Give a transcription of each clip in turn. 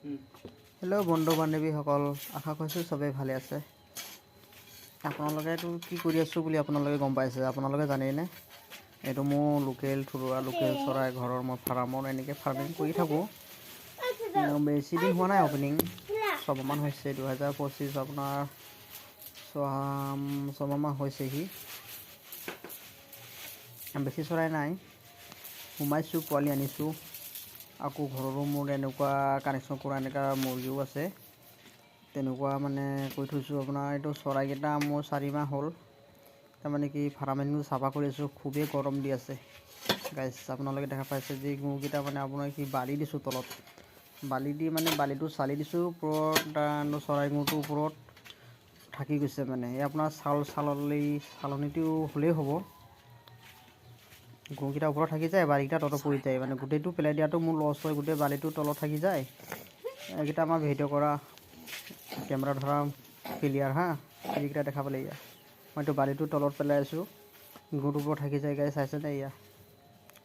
Hello' বন্ধু বান্ধৱীসকল, আশা কৰিছোঁ চবেই ভালে আছে। আপোনালোকেতো কি কৰি আছোঁ বুলি আপোনালোকে গম পাইছে, আপোনালোকে জানেইনে? এইটো মোৰ লোকেল থলুৱা লোকেল চৰাই ঘৰৰ মই ফাৰ্মত এনেকৈ ফাৰ্মিং কৰি থাকোঁ। বেছি দিন হোৱা নাই, অ'পেনিং 6 মাহমান হৈছে। 2025 আপোনাৰ 6 মাহ হৈছেহি। বেছি চৰাই নাই, সোমাইছোঁ, পোৱালি আনিছোঁ। আকৌ ঘৰৰো মোৰ এনেকুৱা কানেকশ্যন কৰা এনেকুৱা মুৰ্গীও আছে, তেনেকুৱা মানে কৈ থৈছোঁ। আপোনাৰ এইটো চৰাইকেইটা মোৰ 4 মাহ হ'ল, তাৰমানে কি ফাৰ্মিংটো চাফা কৰি আছোঁ। খুবেই গৰম দি আছে গাইছ, আপোনালোকে দেখা পাইছে যে গৰুকেইটা মানে আপোনাৰ কি বালি দিছোঁ তলত, বালি দি মানে বালিটো চালি দিছোঁ ওপৰত, চৰাই গৰুটোৰ ওপৰত থাকি গৈছে। মানে এই আপোনাৰ চালনীটো হ'লেই হ'ব, গৰুকেইটা ওপৰত থাকি যায়, বালিকেইটা তলত পৰি যায়। মানে গোটেইটো পেলাই দিয়াটো মোৰ লছ হয়, গোটেই বালিটো তলত থাকি যায়। এইকেইটা আমাৰ ভিডিঅ' কৰা কেমেৰা ধৰা ক্লিয়াৰ হা, এইকেইটা দেখা পালে এয়া মইতো বালিটো তলত পেলাই আছোঁ, গৰুটোৰ ওপৰত থাকি যায়। গাই চাইছেনে? এয়া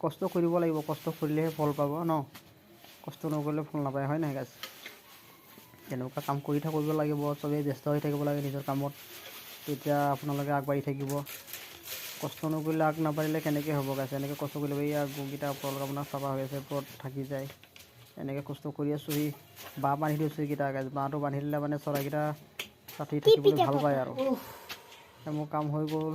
কষ্ট কৰিব লাগিব, কষ্ট কৰিলেহে ফল পাব ন, কষ্ট নকৰিলে ফল নাপায়, হয় নাই গাইছ? তেনেকুৱা কাম কৰি থাকিব লাগিব, চবেই ব্যস্ত হৈ থাকিব লাগে নিজৰ কামত, তেতিয়া আপোনালোকে আগবাঢ়ি থাকিব। কষ্ট নকৰিলে আগ নাবাঢ়িলে কেনেকৈ হ'ব গাইছ? এনেকৈ কষ্ট কৰি ল'ব। এইয়া গৰুকেইটা ওপৰত আপোনাৰ চাফা হৈ আছে, ওপৰত থাকি যায়। এনেকৈ কষ্ট কৰি আছোঁ। সি বাঁহ বান্ধি দিছোঁ এইকেইটা গাইছ, বাঁহটো বান্ধি দিলে মানে চৰাইকেইটা ৰাতি থাকিবলৈ ভাল পায় আৰু। মোৰ কাম হৈ গ'ল।